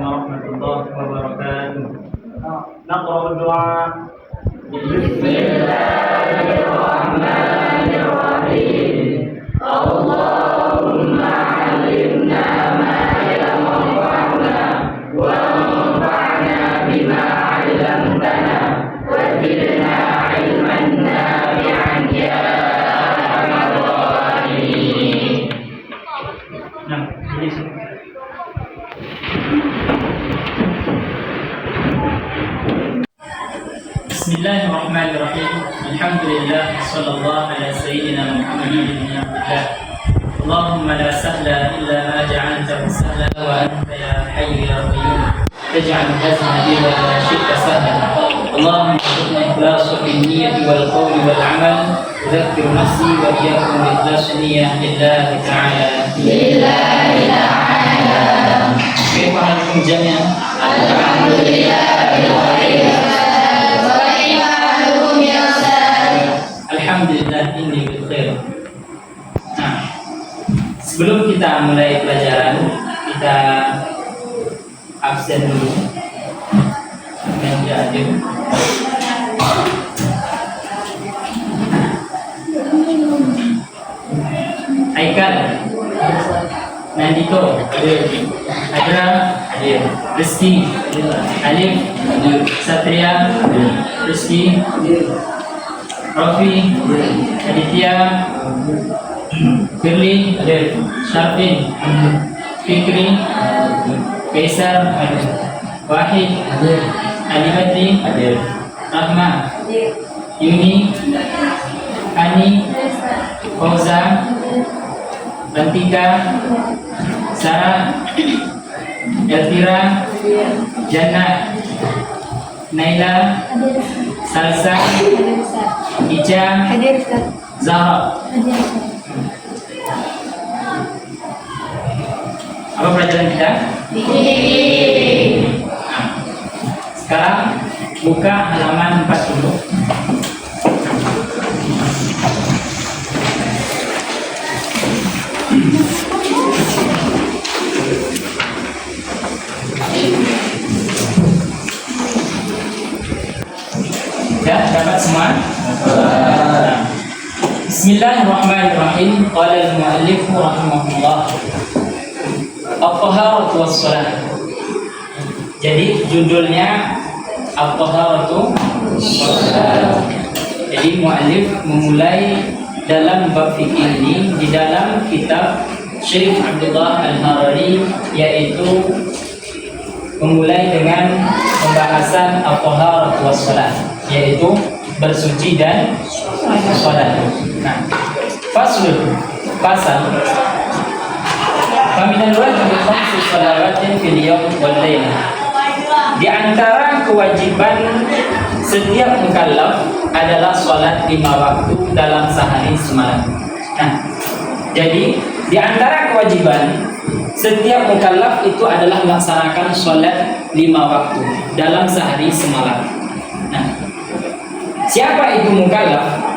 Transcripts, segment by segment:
ورحمة الله وبركاته. نقرأ الدعاء. بسم الله الرحمن الرحيم. اللهم علمنا ما ينفعنا وانفعنا بما علمتنا وزدنا علما نافعا يا أرحم الراحمين. Bismillahirrahmanirrahim. Alhamdulillah, sallallahu ala sayyidina Muhammadin bin Abdullah. Allahumma la sahla illa ma ja'altahu sahla wa anta ya hayyu ya qayyum taj'al al-hazna illa ma syi'ta sahla. Allahumma irzuqna ikhlasa fil niyyati wal qawli wal 'amal. Udzakkir nafsi wa iyyakum bi ikhlasi niyyah lillahi ta'ala. Lillahi ta'ala. Kaifa halukum jami'an? Alhamdulillah bil khair. Alhamdulillah ini bil khair. Nah, sebelum kita mulai pelajaran, kita absen dulu. Yang hadir. Aikal, Nandito, hadir. Adra, hadir. Rizki, Alif, hadir. Satria, hadir. Rizki, hadir. Rafi, Aditya, Firly, Syarfin, Fikri, Kaisar, Wahid, Ali Badri, Rahma, Yuni, Ani, Fauzan, Rantika, Sarah, Elvira, Jannah, Naila, Salsa, Ica, Zahra. Apa pelajaran kita? Nah, sekarang buka halaman 40. Ya, dapat semua? Bismillahirrahmanirrahim. Qala al-mu'allif rahimahullah. At-taharatu was-shalah. Jadi judulnya At-taharatu was-shalah. Jadi mu'allif memulai dalam bab fikih ini di dalam kitab Syekh Abdullah Al-Harari, yaitu memulai dengan pembahasan At-taharatu was-shalah, yaitu bersuci dan sholat. Nah, pasal Faminal wajib khamsu shalawatin fil yawm wal lail. Di antara kewajiban setiap mukallaf adalah sholat 5 waktu dalam sehari semalam. Nah, jadi di antara kewajiban setiap mukallaf itu adalah melaksanakan sholat 5 waktu dalam sehari semalam. Nah, siapa itu mukallaf?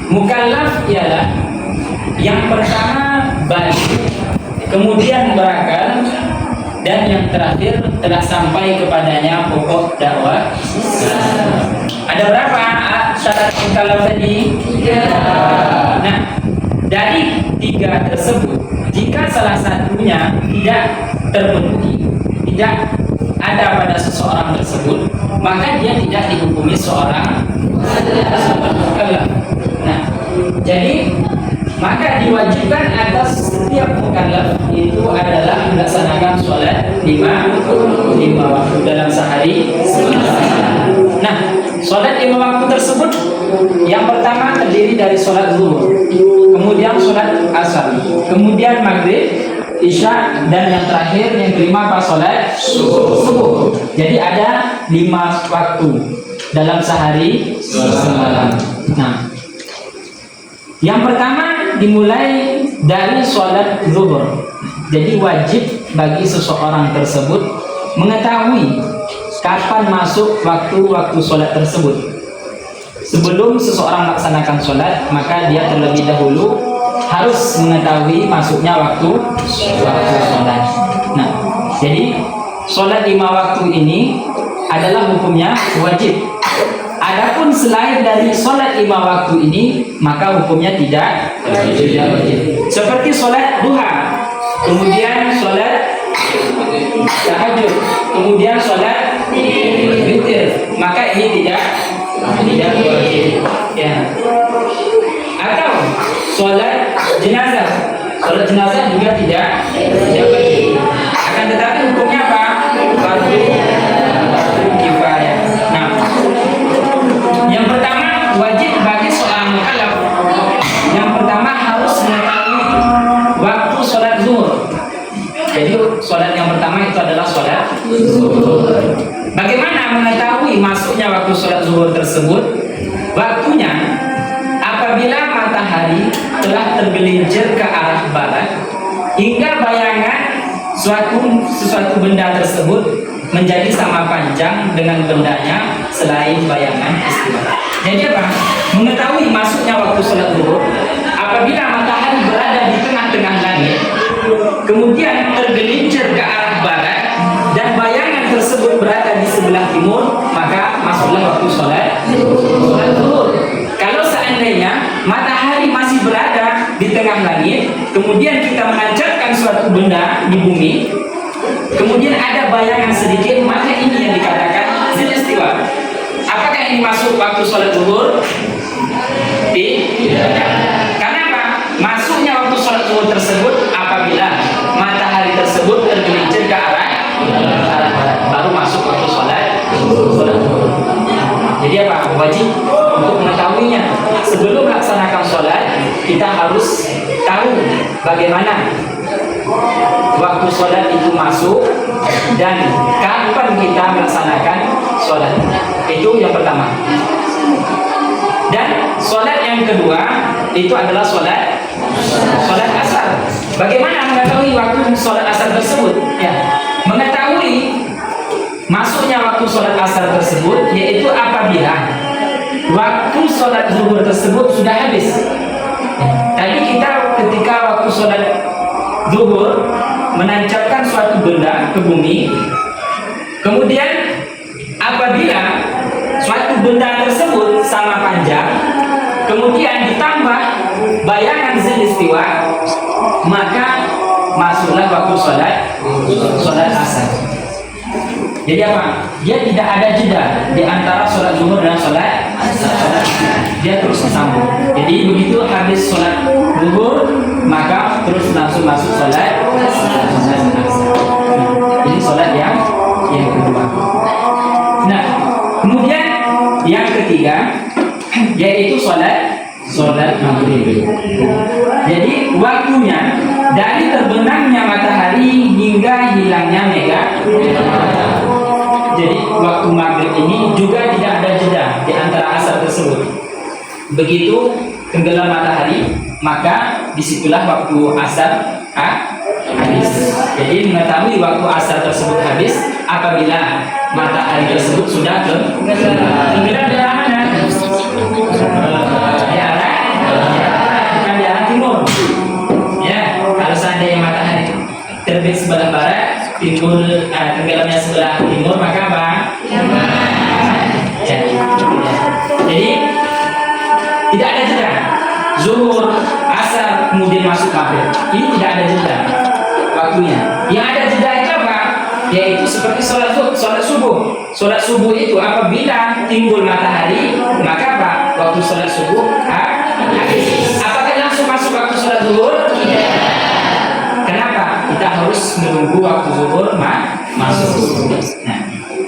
Mukallaf ialah yang pertama balik, kemudian berakal, dan yang terakhir telah sampai kepadanya pokok dakwah. Ada berapa syarat mukallaf tadi? 3. Nah, dari 3 tersebut, jika salah satunya tidak terpenuhi, tidak ada pada seseorang tersebut, maka dia tidak dihukumi seorang mukallaf. Nah, jadi maka diwajibkan atas setiap mukallaf itu adalah melaksanakan sholat 5 waktu dalam sehari. Nah, sholat 5 waktu tersebut yang pertama terdiri dari sholat zuhur, kemudian sholat asar, kemudian maghrib, isya, dan yang terakhir yang kelima pas sholat subuh. Jadi ada 5 waktu dalam sehari semalam. Nah, yang pertama dimulai dari sholat zuhur. Jadi wajib bagi seseorang tersebut mengetahui kapan masuk waktu-waktu sholat tersebut. Sebelum seseorang melaksanakan sholat, maka dia terlebih dahulu harus mengetahui masuknya waktu sholat. Nah, jadi sholat 5 waktu ini adalah hukumnya wajib. Adapun selain dari sholat 5 waktu ini, maka hukumnya tidak wajib. Seperti sholat duha, kemudian sholat tahajud, kemudian sholat witir, maka ini tidak wajib. Ya. Atau sholat jenazah. Sholat jenazah juga tidak wajib. Akan tetapi hukumnya apa? Fardu kifayah. Nah, yang pertama wajib bagi seorang mukallaf. Yang pertama harus mengetahui waktu sholat zuhur. Jadi sholat yang pertama itu adalah sholat zuhur. Bagaimana mengetahui masuknya waktu sholat zuhur tersebut? Waktunya apabila matahari telah tergelincir ke arah barat hingga bayangan sesuatu benda tersebut menjadi sama panjang dengan bendanya selain bayangan istiwa. Jadi apa? Mengetahui masuknya waktu sholat zuhur apabila matahari berada di tengah-tengah langit, kemudian tergelincir ke arah barat dan bayangan tersebut berada di sebelah timur, maka masuklah waktu sholat zuhur. Kalau seandainya matahari masih berada di tengah langit, kemudian kita menancapkan suatu benda di bumi, kemudian ada bayangan sedikit, maka ini yang dikatakan zil istiwa. Apakah ini masuk waktu sholat zuhur? Tidak. Karena apa? Masuknya waktu sholat zuhur tersebut apabila matahari tersebut tergelincir ke arah barat, baru masuk waktu sholat zuhur. Jadi apa? Wajib untuk mengetahuinya. Sebelum melaksanakan sholat, kita harus tahu bagaimana waktu sholat itu masuk dan kapan kita melaksanakan sholat. Itu yang pertama. Dan sholat yang kedua itu adalah sholat asar. Bagaimana mengetahui waktu sholat asar tersebut? Ya, mengetahui masuknya waktu sholat asar tersebut yaitu apabila waktu sholat zuhur tersebut sudah habis. Tadi kita ketika waktu sholat zuhur menancapkan suatu benda ke bumi, kemudian apabila suatu benda tersebut sama panjang, kemudian ditambah bayangan zil istiwa, maka masuklah waktu sholat asar. Jadi apa? Dia tidak ada jeda di antara sholat zuhur dan sholat asar. Dia terus bersambung. Jadi begitu habis sholat zuhur, maka terus langsung masuk sholat asar. Ini sholat yang kedua. Nah, kemudian yang ketiga yaitu sholat maghrib. Jadi waktunya dari terbenamnya matahari hingga hilangnya matahari. Jadi waktu maghrib ini juga tidak ada jeda di antara asar tersebut. Begitu tenggelam matahari, maka disitulah waktu asar habis. Jadi mengetahui waktu asar tersebut habis apabila matahari tersebut sudah tenggelam di arah mana? Bukan di arah timur. Ya, kalau seandainya matahari terbit sebelah barat, tenggelamnya sebelah timur, maka apa? Ya. Jadi tidak ada jeda. Zuhur, asar, kemudian masuk maghrib. Ini tidak ada jeda waktunya. Yang ada jeda itu apa? Yaitu seperti sholat subuh. Sholat subuh itu apabila timbul matahari, maka apa? Waktu sholat subuh habis. Apakah langsung masuk waktu sholat zuhur? Tidak. Kenapa? Kita harus menunggu waktu zuhur masuk. Nah,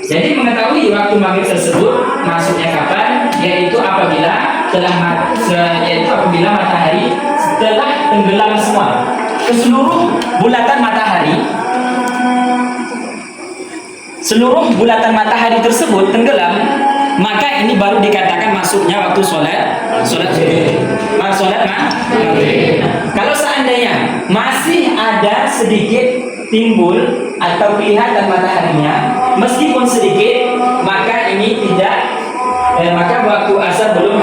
jadi mengetahui waktu maghrib tersebut masuknya kapan? Yaitu apabila apabila matahari telah tenggelam semua. Seluruh bulatan matahari tersebut tenggelam, maka ini baru dikatakan masuknya waktu sholat maghrib. Kalau seandainya masih ada sedikit timbul atau kelihatan mataharinya, meskipun sedikit, maka ini tidak. Maka waktu asar belum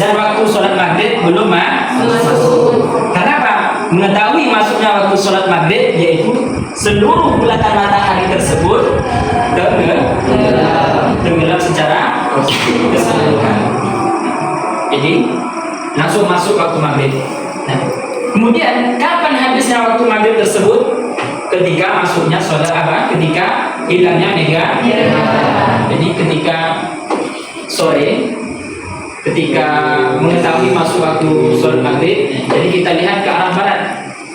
dan waktu sholat maghrib belum masuk. Karena apa? Mengetahui masuknya waktu sholat maghrib, yaitu seluruh bulatan matahari tersebut tenggelam secara keseluruhan. Jadi langsung masuk waktu maghrib. Nah, kemudian kapan habisnya waktu maghrib tersebut? Ketika masuknya sholat apa? Ketika hilangnya mega. Jadi ketika sore, ketika mengetahui masuk waktu sholat maghrib, jadi kita lihat ke arah barat,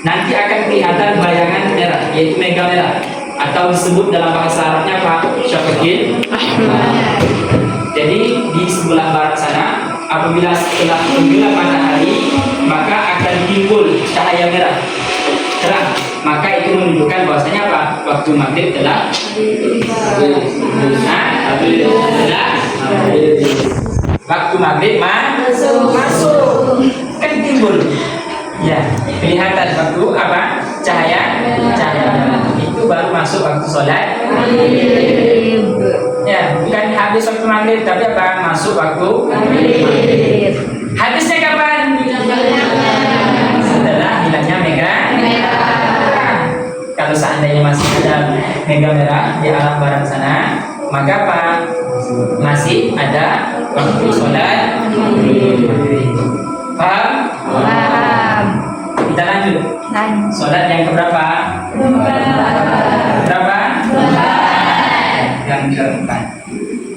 nanti akan kelihatan bayangan merah, yaitu mega merah, atau disebut dalam bahasa Arabnya apa? Syafaqil. Jadi di sebelah barat sana, apabila setelah tenggelam matahari, maka akan timbul cahaya merah terang, maka itu menunjukkan bahwasanya apa? Waktu maghrib telah waktu maghrib masuk kan timbul ya, kelihatan waktu apa? Cahaya itu baru masuk waktu sholat ya, bukan habis waktu maghrib, tapi apa? Masuk waktu maghrib. Habisnya kapan? Setelah hilangnya mega. Kalau seandainya masih ada mega merah di arah barat sana, maka apa? Masih ada waktu sholat. Paham? Paham. Kita lanjut. Sholat yang keberapa? Berapa? Yang keempat.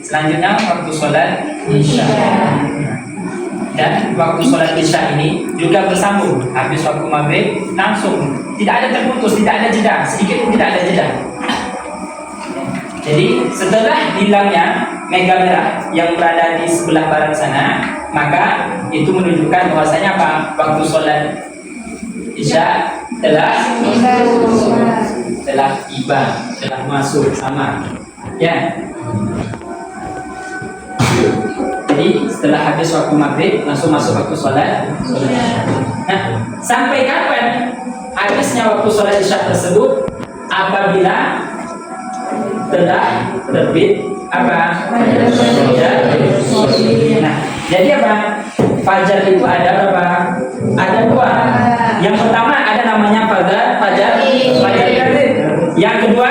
Selanjutnya waktu sholat isya. Dan waktu sholat isya ini juga bersambung. Habis waktu maghrib langsung, tidak ada terputus, tidak ada jeda, sedikit pun tidak ada jeda. Jadi setelah hilangnya mega merah yang berada di sebelah barat sana, maka itu menunjukkan bahwasanya apa? Waktu sholat isya telah tiba, telah masuk sama. Ya. Jadi setelah habis waktu maghrib langsung masuk waktu sholat. Nah, sampai kapan habisnya waktu sholat isya tersebut? Apabila telah terbit apa? Fajar. Nah, jadi apa? Fajar itu ada berapa? Ada dua. Yang pertama ada namanya fajar kadzib. Yang kedua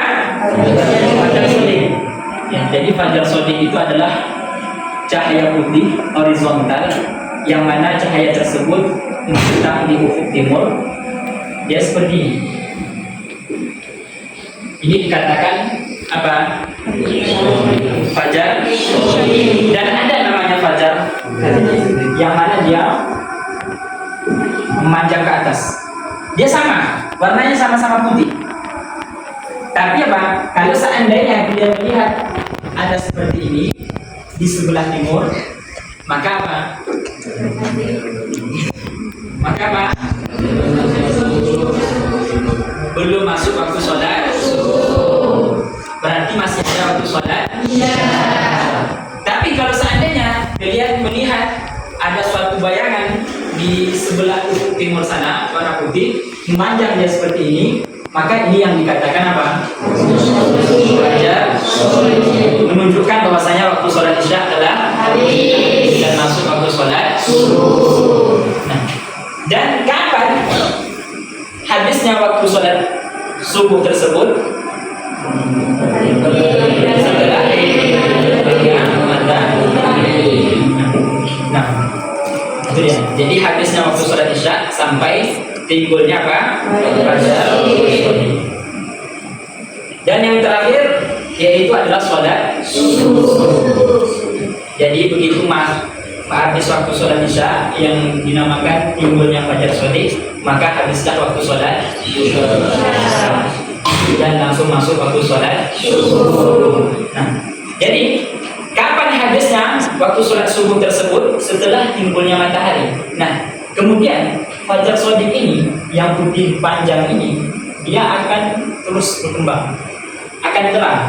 fajar shadiq. Ya, jadi fajar shadiq itu adalah cahaya putih horizontal yang mana cahaya tersebut membentang di ufuk timur. Dia seperti ini. Ini dikatakan apa? Fajar. Dan ada namanya fajar yang mana dia memanjang ke atas. Dia sama, warnanya sama-sama putih. Tapi apa? Kalau seandainya dia melihat ada seperti ini di sebelah timur, maka apa? Belum masuk waktu sholat. Berarti masih ada waktu sholat. Tapi kalau seandainya melihat ada suatu bayangan di sebelah ufuk timur sana, warna putih, memanjang dia seperti ini, maka ini yang dikatakan apa? Fajar, menunjukkan bahwasanya waktu sholat isya telah habis dan masuk waktu sholat subuh. Nah, dan kapan habisnya waktu sholat subuh tersebut? Setelah matahari. Nah, itu dia. Jadi habisnya waktu sholat isya sampai timbulnya apa? Fajar. Dan yang terakhir yaitu adalah sholat subuh. Jadi begitu habis waktu sholat isya yang dinamakan timbulnya fajar shadiq, maka habislah waktu sholat dan langsung masuk waktu sholat subuh. Nah, jadi kapan habisnya waktu sholat subuh tersebut? Setelah timbulnya matahari. Nah, kemudian fajar shadiq ini yang putih panjang ini, dia akan terus berkembang, akan terang.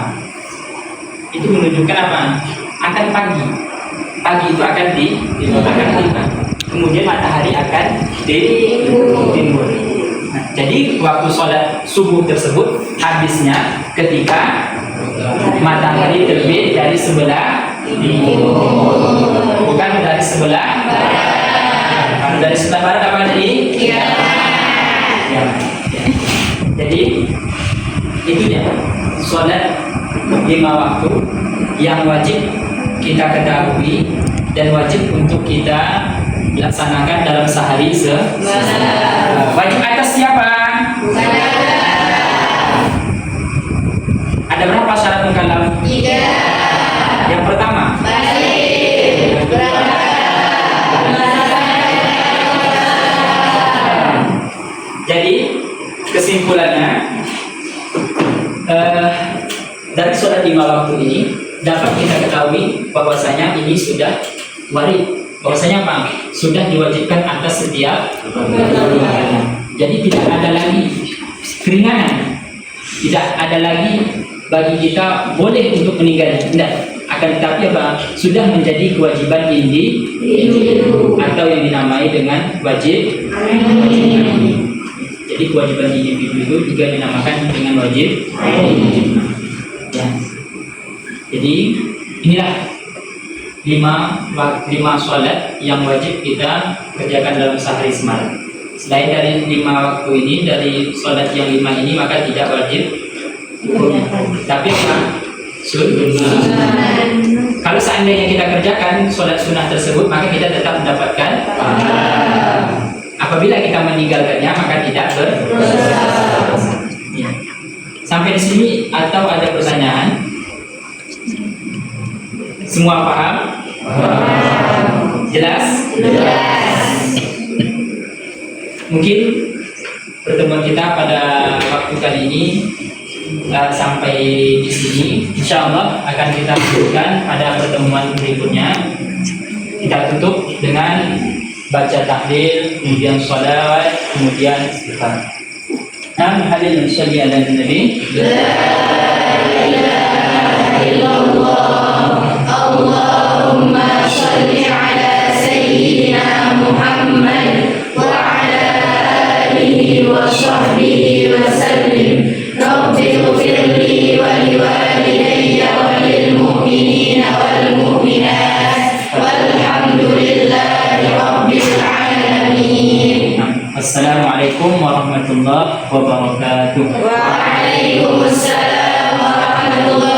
Itu menunjukkan apa? Akan pagi. Pagi itu akan tiba. Kemudian matahari akan timbul. Nah, jadi waktu sholat subuh tersebut habisnya ketika matahari terbit dari sebelah timur, bukan dari sebelah barat. Kalau dari sebelah barat apa tadi? Ya. Jadi itu ya sholat 5 waktu yang wajib kita ketahui dan wajib untuk kita laksanakan dalam sehari wajib atas siapa? Ada berapa syarat mukallaf? 3. Yang pertama jadi kesimpulannya dari sholat 5 waktu ini dapat kita ketahui bahwasanya ini sudah wajib. Bahwasanya apa? Sudah diwajibkan atas setiap. Jadi tidak ada lagi keringanan, tidak ada lagi bagi kita boleh untuk meninggal. Tidak. Akan tetapi apa? Sudah menjadi kewajiban individu atau yang dinamai dengan wajib. Jadi kewajiban individu itu juga dinamakan dengan wajib. Ya. Jadi inilah 5 sholat yang wajib kita kerjakan dalam sehari semalam. Selain dari 5 waktu ini, dari sholat yang 5 ini maka tidak wajib hukumnya. Tapi apa? Sunnah. Kalau seandainya kita kerjakan sholat sunnah tersebut, maka kita tetap mendapatkan. Apabila kita meninggalkannya, maka tidak berdosa. Ya. Sampai di sini atau ada pertanyaan? Semua paham? Jelas? Mungkin pertemuan kita pada waktu kali ini sampai di sini. Insya Allah akan kita lanjutkan pada pertemuan berikutnya. Kita tutup dengan baca tahlil, kemudian sholawat, kemudian istighfar. Hadirin sekalian dan Nabi. Allahumma shalli ala sayyidina Muhammad wa ala alihi wa sahbihi wa sallim. Rabbi ighfirli wa liwalidayya wa lil mu'minina wal mu'minat walhamdulillahi rabbil alamin. Assalamualaikum warahmatullahi wabarakatuh. Waalaikumsalam warahmatullahi